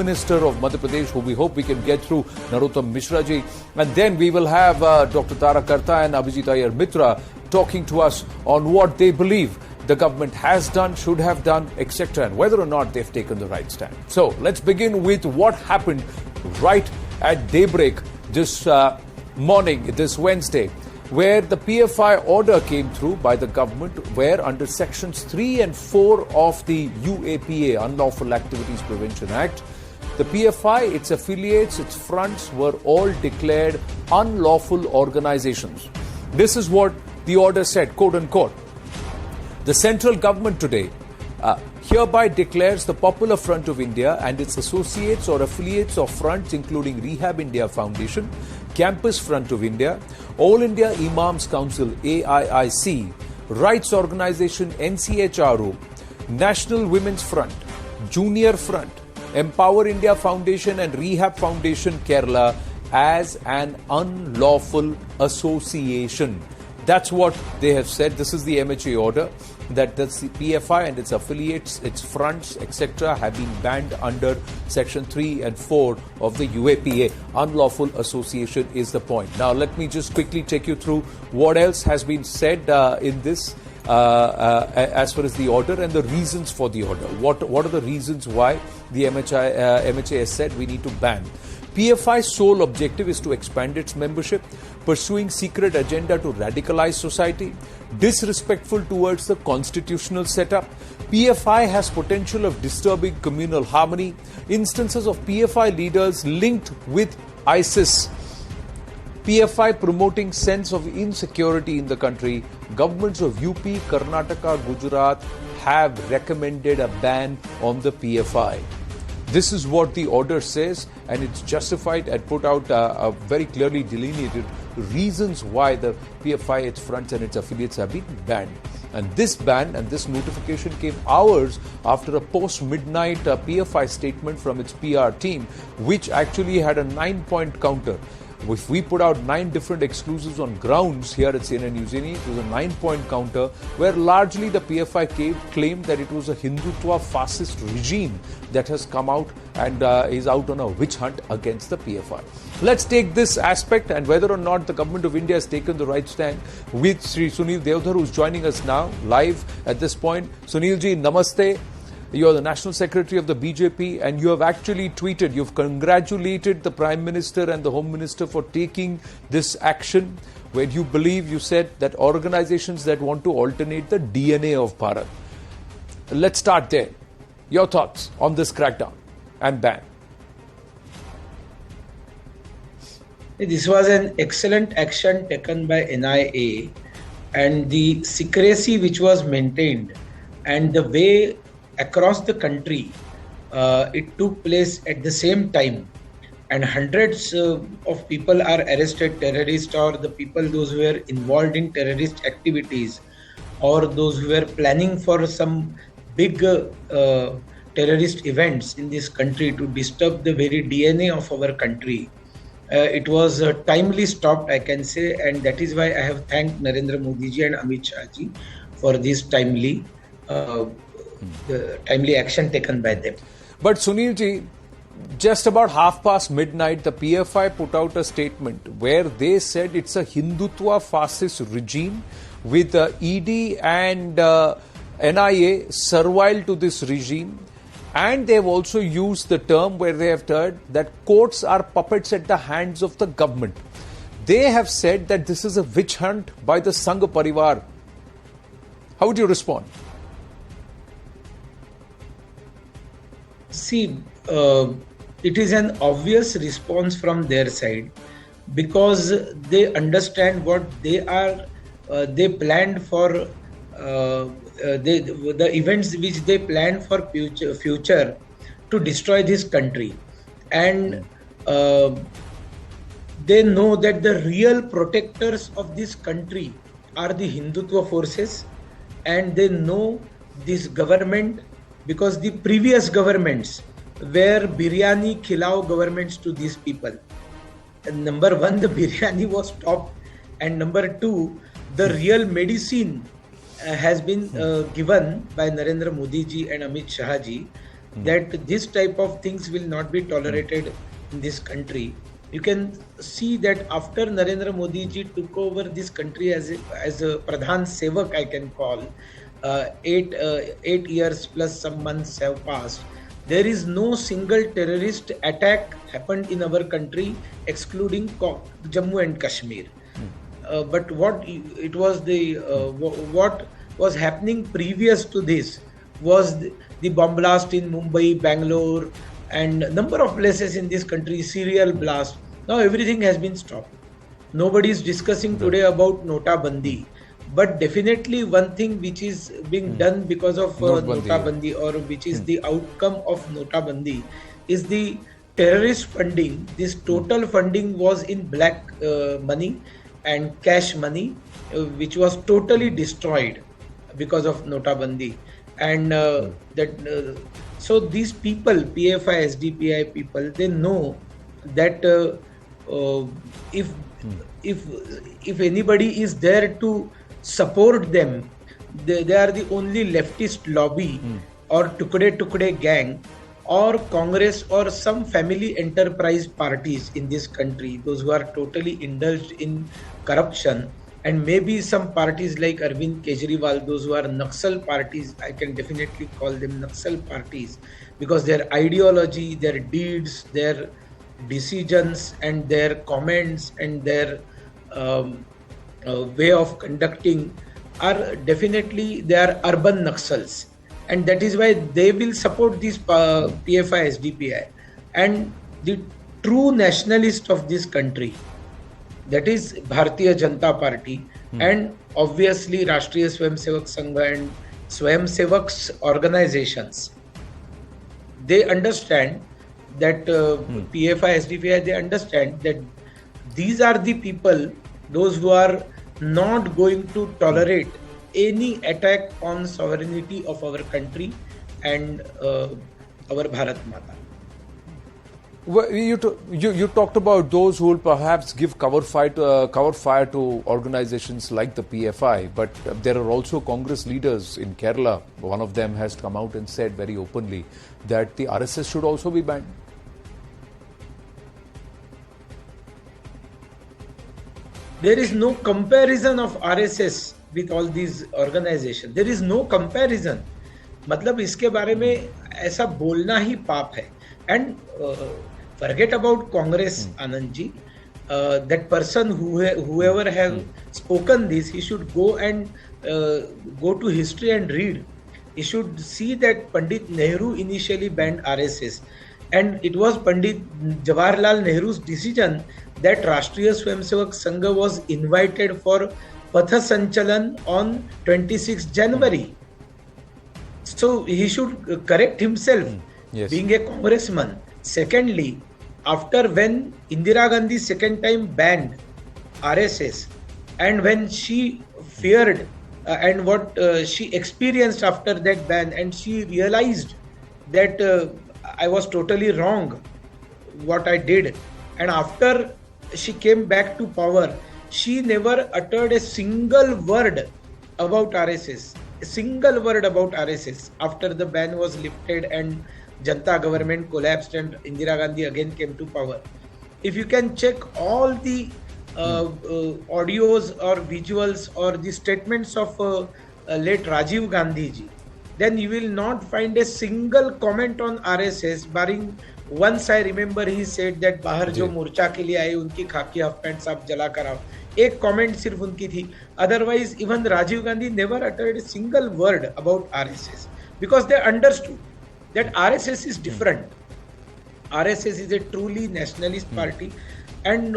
Minister of Madhya Pradesh, who we hope we can get through, Narottam Mishra ji. And then we will have Dr. Tara Karta and Abhijit Iyer Mitra talking to us on what they believe the government has done, should have done, etc., and whether or not they've taken the right stand. So let's begin with what happened right at daybreak this morning, this Wednesday, where the PFI order came through by the government, where under sections 3 and 4 of the UAPA, Unlawful Activities Prevention Act, the PFI, its affiliates, its fronts were all declared unlawful organizations. This is what the order said, quote unquote. The central government today hereby declares the Popular Front of India and its associates or affiliates of fronts including Rehab India Foundation, Campus Front of India, All India Imams Council AIIC, Rights Organization NCHRO, National Women's Front, Junior Front, Empower India Foundation and Rehab Foundation Kerala as an unlawful association. That's what they have said. This is the MHA order, that the PFI and its affiliates, its fronts, etc. have been banned under Section 3 and 4 of the UAPA. Unlawful association is the point. Now, let me just quickly take you through what else has been said in this as far as the order and the reasons for the order. What are the reasons why the MHA has said we need to ban? PFI's sole objective is to expand its membership, pursuing secret agenda to radicalize society, disrespectful towards the constitutional setup. PFI has potential of disturbing communal harmony. Instances of PFI leaders linked with ISIS. PFI promoting sense of insecurity in the country. Governments of UP, Karnataka, Gujarat have recommended a ban on the PFI. This is what the order says, and it's justified and put out very clearly delineated reasons why the PFI, its fronts and its affiliates have been banned. And this ban and this notification came hours after a post-midnight PFI statement from its PR team, which actually had a 9-point counter. If we put out 9 different exclusives on grounds here at CNN News 18, it was a 9-point counter where largely the PFI claimed that it was a Hindutva fascist regime that has come out and is out on a witch hunt against the PFI. Let's take this aspect and whether or not the government of India has taken the right stand with Sri Sunil Deodhar, who's joining us now live at this point. Sunil ji, namaste. You are the National Secretary of the BJP and you have actually tweeted, you've congratulated the Prime Minister and the Home Minister for taking this action where you believe, you said, that organizations that want to alternate the DNA of Bharat. Let's start there. Your thoughts on this crackdown and ban? This was an excellent action taken by NIA, and the secrecy which was maintained and the way across the country it took place at the same time, and hundreds of people are arrested, terrorists or the people those who were involved in terrorist activities or those who were planning for some big terrorist events in this country to disturb the very DNA of our country. It was timely stopped, I can say, and that is why I have thanked Narendra Modi ji and Amit Shah ji for this timely action taken by them. But Sunil ji, just about midnight, the PFI put out a statement where they said it's a Hindutva fascist regime with ED and NIA servile to this regime. And they've also used the term where they have said that courts are puppets at the hands of the government. They have said that this is a witch hunt by the Sangh Parivar. How would you respond? See, it is an obvious response from their side because they understand what they are. They planned for the events which they planned for future to destroy this country, and they know that the real protectors of this country are the Hindutva forces, and they know this government because the previous governments were biryani khilao governments to these people. And number one, the biryani was stopped, and number two, the real medicine has been given by Narendra Modi ji and Amit Shah ji. that this type of things will not be tolerated in this country. You can see that after Narendra Modi ji took over this country as a Pradhan Sevak, I can call, 8 years plus some months have passed. There is no single terrorist attack happened in our country excluding Jammu and Kashmir. But what was happening previous to this was the bomb blast in Mumbai, Bangalore, and number of places in this country, serial blast. Now everything has been stopped. Nobody is discussing today about Nota Bandi. But definitely one thing which is being done because of Nota Bandi, or which is the outcome of Nota Bandi, is the terrorist funding. This total funding was in black money and cash money, which was totally destroyed because of Nota Bandi. And so these people, PFI, SDPI people, they know that if anybody is there to support them, they are the only leftist lobby or Tukde gang or Congress or some family enterprise parties in this country, those who are totally indulged in corruption, and maybe some parties like Arvind Kejriwal, those who are Naxal parties. I can definitely call them Naxal parties because their ideology, their deeds, their decisions and their comments and their way of conducting are definitely, they are urban Naxals, and that is why they will support this PFI SDPI. And the true nationalist of this country, that is Bharatiya Janata Party, and obviously Rashtriya Swayamsevak Sangha and Swayamsevaks organizations, they understand that PFI SDPI, they understand that these are the people, those who are not going to tolerate any attack on sovereignty of our country and our Bharat Mata. Well, you talked about those who will perhaps give cover fire to organizations like the PFI, but there are also Congress leaders in Kerala. One of them has come out and said very openly that the RSS should also be banned. There is no comparison of RSS with all these organizations. There is no comparison. मतलब इसके बारे में ऐसा बोलना ही पाप है. And forget about Congress, Anand ji. That person whoever has spoken this, he should go and go to history and read. He should see that Pandit Nehru initially banned RSS, and it was Pandit Jawaharlal Nehru's decision that Rashtriya Swayamsevak Sangha was invited for Patha Sanchalan on 26 January. So he should correct himself, being a congressman. Secondly, after when Indira Gandhi second time banned RSS, and when she feared and what she experienced after that ban, and she realized that I was totally wrong what I did, and after she came back to power, she never uttered a single word about RSS. A single word about RSS after the ban was lifted and Janata government collapsed and Indira Gandhi again came to power. If you can check all the audios or visuals or the statements of late Rajiv Gandhi ji, then you will not find a single comment on RSS, barring once I remember he said that बाहर जो मोर्चा के लिए आए उनकी खाकी half pant साफ जला कर आओ. एक comment सिर्फ उनकी थी. Otherwise, even Rajiv Gandhi never uttered a single word about RSS because they understood that RSS is different. RSS is a truly nationalist party, and